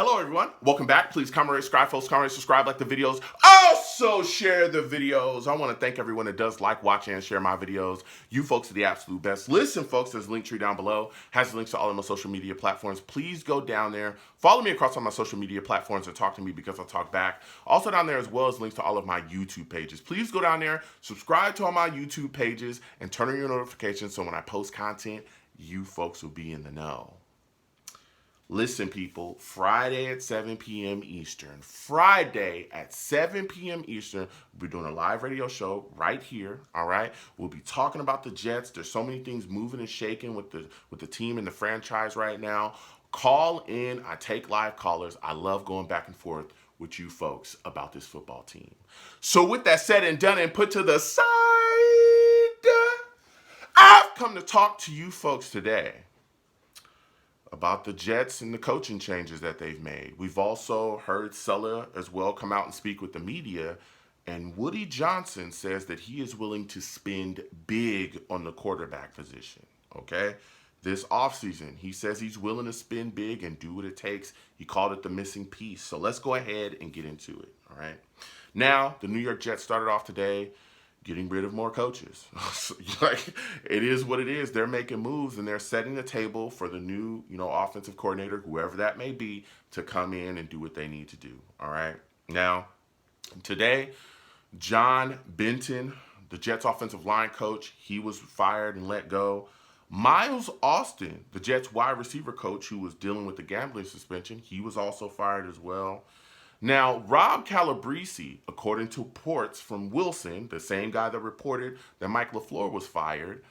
Hello, everyone. Welcome back. Please comment, rate, subscribe, folks. Comment, rate, subscribe, like the videos. Also, share the videos. I want to thank everyone that does like, watch, and share my videos. You folks are the absolute best. Listen, folks, there's a link tree down below. Has links to all of my social media platforms. Please go down there. Follow me across all my social media platforms and talk to me because I'll talk back. Also down there as well as links to all of my YouTube pages. Please go down there, subscribe to all my YouTube pages, and turn on your notifications so when I post content, you folks will be in the know. Listen, people, Friday at 7 p.m. Eastern. Friday at 7 p.m. Eastern, we're doing a live radio show right here, all right? We'll be talking about the Jets. There's so many things moving and shaking with the team and the franchise right now. Call in. I take live callers. I love going back and forth with you folks about this football team. So with that said and done and put to the side, I've come to talk to you folks today about the Jets and the coaching changes that they've made. We've also heard Saleh as well come out and speak with the media, and Woody Johnson says that he is willing to spend big on the quarterback position, okay? This offseason, he says he's willing to spend big and do what it takes. He called it the missing piece. So let's go ahead and get into it, all right? Now, the New York Jets started off today getting rid of more coaches. Like, it is what it is. They're making moves and they're setting the table for the new, offensive coordinator, whoever that may be, to come in and do what they need to do. All right. Now, today, John Benton, the Jets offensive line coach, he was fired and let go. Miles Austin, the Jets wide receiver coach who was dealing with the gambling suspension, he was also fired as well. Now, Rob Calabrese, according to reports from Wilson, the same guy that reported that Mike LaFleur was fired,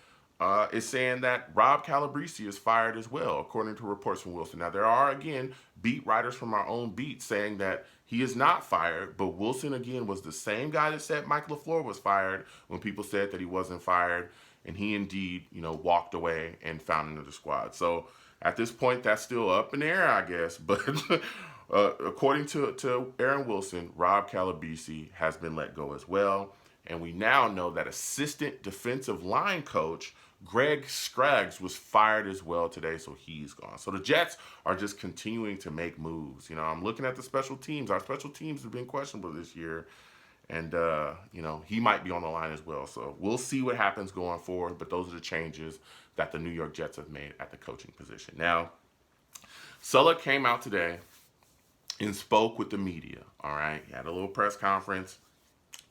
is saying that Rob Calabrese is fired as well, according to reports from Wilson. Now, there are, again, beat writers from our own beat saying that he is not fired, but Wilson, again, was the same guy that said Mike LaFleur was fired when people said that he wasn't fired, and he indeed, walked away and found another squad. So, at this point, that's still up in the air, I guess, but according to Aaron Wilson, Rob Calabrese has been let go as well. And we now know that assistant defensive line coach Greg Scraggs was fired as well today, so he's gone. So the Jets are just continuing to make moves. I'm looking at the special teams. Our special teams have been questionable this year. And, he might be on the line as well. So we'll see what happens going forward. But those are the changes that the New York Jets have made at the coaching position. Now, Saleh came out today and spoke with the media, all right? He had a little press conference,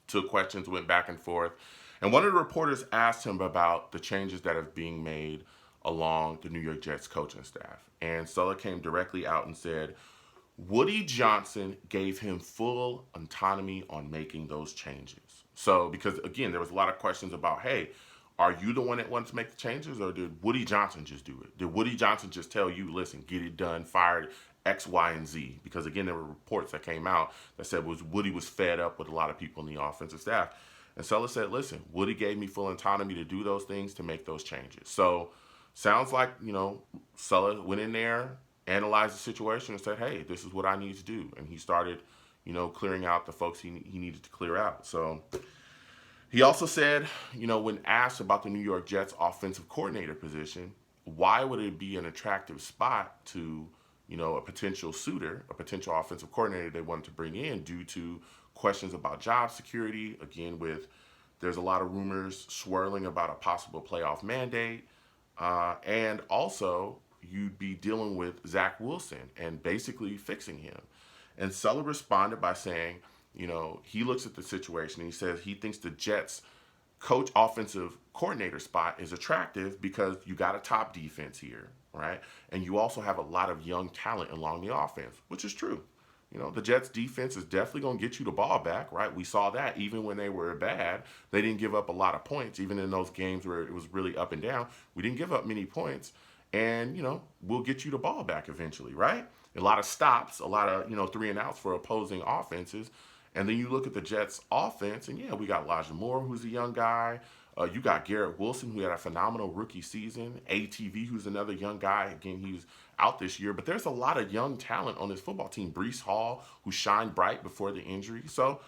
took questions, went back and forth. And one of the reporters asked him about the changes that are being made along the New York Jets coaching staff. And Saleh came directly out and said, Woody Johnson gave him full autonomy on making those changes. So, because again, there was a lot of questions about, hey, are you the one that wanted to make the changes, or did Woody Johnson just do it? Did Woody Johnson just tell you, listen, get it done, fired X, Y, and Z? Because again, there were reports that came out that said Woody was fed up with a lot of people in the offensive staff. And Saleh said, listen, Woody gave me full autonomy to do those things, to make those changes. So, sounds like, Saleh went in there, analyzed the situation, and said, hey, this is what I need to do. And he started, clearing out the folks he needed to clear out. So he also said, when asked about the New York Jets offensive coordinator position, why would it be an attractive spot to, a potential suitor, a potential offensive coordinator they wanted to bring in, due to questions about job security. Again, there's a lot of rumors swirling about a possible playoff mandate. And also, you'd be dealing with Zach Wilson and basically fixing him. And Saleh responded by saying, he looks at the situation and he says he thinks the Jets coach offensive coordinator spot is attractive because you got a top defense here, right? And you also have a lot of young talent along the offense, which is true. The Jets defense is definitely going to get you the ball back, right? We saw that even when they were bad. They didn't give up a lot of points. Even in those games where it was really up and down, we didn't give up many points. And, we'll get you the ball back eventually, right? A lot of stops, a lot of, 3 and outs for opposing offenses. And then you look at the Jets offense, and yeah, we got Elijah Moore, who's a young guy. You got Garrett Wilson, who had a phenomenal rookie season. ATV, who's another young guy. Again, he was out this year. But there's a lot of young talent on this football team. Breece Hall, who shined bright before the injury. So,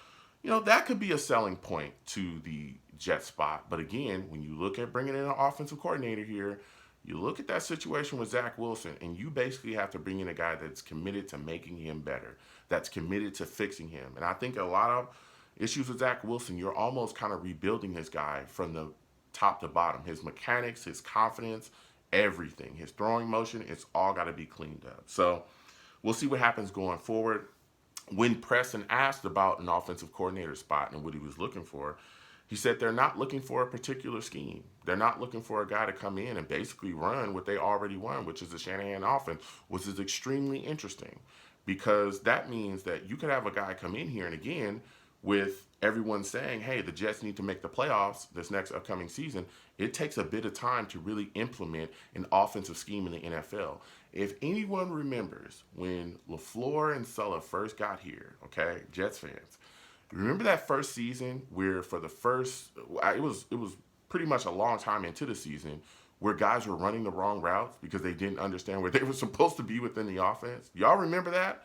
that could be a selling point to the Jet spot. But again, when you look at bringing in an offensive coordinator here, You look at that situation with Zach Wilson, and you basically have to bring in a guy that's committed to making him better, that's committed to fixing him. And I think a lot of issues with Zach Wilson, you're almost kind of rebuilding this guy from the top to bottom. His mechanics, his confidence, everything, his throwing motion, it's all got to be cleaned up. So we'll see what happens going forward. When Preston asked about an offensive coordinator spot and what he was looking for, he said they're not looking for a particular scheme. They're not looking for a guy to come in and basically run what they already won, which is the Shanahan offense, which is extremely interesting because that means that you could have a guy come in here and again, with everyone saying, hey, the Jets need to make the playoffs this next upcoming season, it takes a bit of time to really implement an offensive scheme in the NFL. If anyone remembers when LaFleur and Saleh first got here, okay, Jets fans, remember that first season where for the first, it was pretty much a long time into the season where guys were running the wrong routes because they didn't understand where they were supposed to be within the offense? Y'all remember that?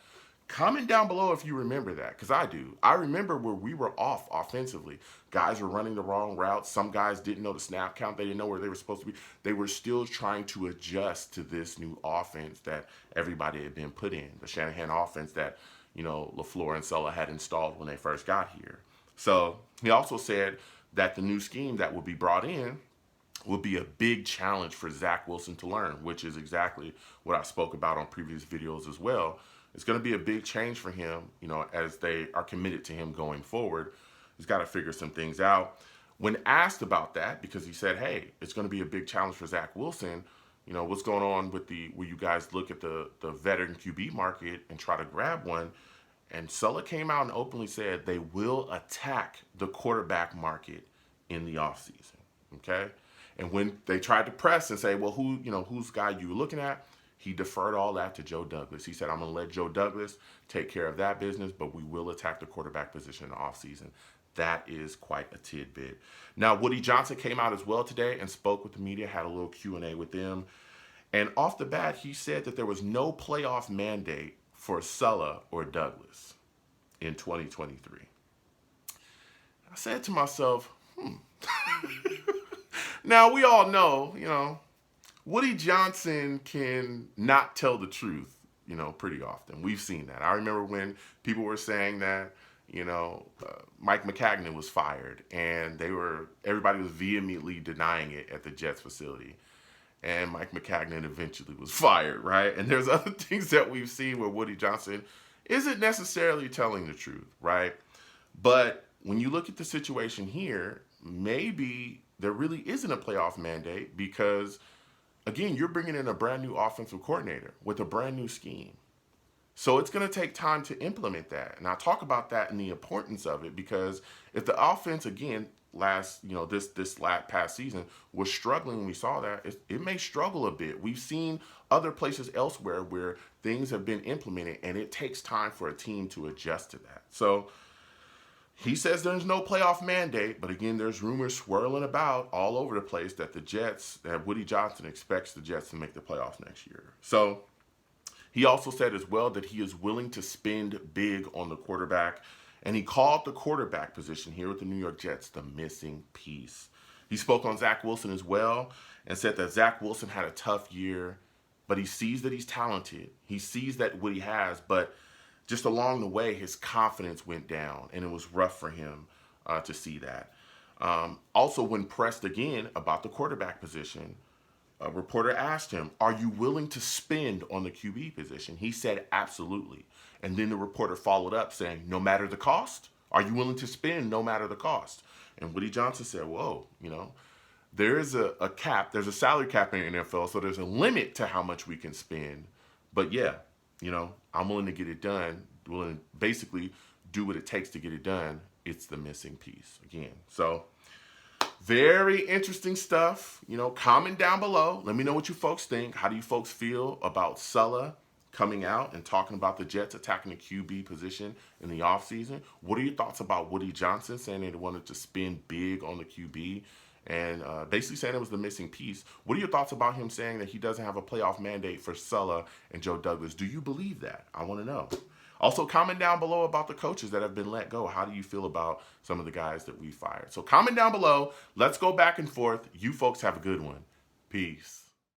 Comment down below if you remember that, because I do. I remember where we were off offensively. Guys were running the wrong routes. Some guys didn't know the snap count. They didn't know where they were supposed to be. They were still trying to adjust to this new offense that everybody had been put in, the Shanahan offense that, LaFleur and Saleh had installed when they first got here. So he also said that the new scheme that would be brought in will be a big challenge for Zach Wilson to learn, which is exactly what I spoke about on previous videos as well. It's going to be a big change for him, as they are committed to him going forward. He's got to figure some things out. When asked about that, because he said, hey, it's going to be a big challenge for Zach Wilson, what's going on with where you guys look at the veteran QB market and try to grab one? And Saleh came out and openly said they will attack the quarterback market in the offseason, okay? And when they tried to press and say, well, who's the guy you were looking at? He deferred all that to Joe Douglas. He said, I'm going to let Joe Douglas take care of that business, but we will attack the quarterback position in the offseason. That is quite a tidbit. Now, Woody Johnson came out as well today and spoke with the media, had a little Q&A with them. And off the bat, he said that there was no playoff mandate for Saleh or Douglas in 2023. I said to myself, Now, we all know, Woody Johnson can not tell the truth, pretty often. We've seen that. I remember when people were saying that, Mike McCagnon was fired, and everybody was vehemently denying it at the Jets facility. And Mike McCagnon eventually was fired, right? And there's other things that we've seen where Woody Johnson isn't necessarily telling the truth, right? But when you look at the situation here, maybe there really isn't a playoff mandate because, again, you're bringing in a brand new offensive coordinator with a brand new scheme. So it's going to take time to implement that. And I'll talk about that and the importance of it because if the offense, again, past season was struggling, we saw that, it may struggle a bit. We've seen other places elsewhere where things have been implemented and it takes time for a team to adjust to that. So he says there's no playoff mandate, but again, there's rumors swirling about all over the place that that Woody Johnson expects the Jets to make the playoffs next year. So he also said as well that he is willing to spend big on the quarterback, and he called the quarterback position here with the New York Jets the missing piece. He spoke on Zach Wilson as well and said that Zach Wilson had a tough year, but he sees that he's talented. He sees that what he has, but just along the way, his confidence went down, and it was rough for him to see that. Also, when pressed again about the quarterback position, a reporter asked him, are you willing to spend on the QB position? He said, absolutely. And then the reporter followed up saying, no matter the cost? Are you willing to spend no matter the cost? And Woody Johnson said, whoa, there is a cap. There's a salary cap in the NFL, so there's a limit to how much we can spend. But yeah, I'm willing to get it done, willing to basically do what it takes to get it done. It's the missing piece again. So very interesting stuff. Comment down below. Let me know what you folks think. How do you folks feel about Saleh coming out and talking about the Jets attacking the QB position in the offseason? What are your thoughts about Woody Johnson saying they wanted to spend big on the QB and basically saying it was the missing piece? What are your thoughts about him saying that he doesn't have a playoff mandate for Saleh and Joe Douglas? Do you believe that? I want to know. Also, comment down below about the coaches that have been let go. How do you feel about some of the guys that we fired? So comment down below. Let's go back and forth. You folks have a good one. Peace.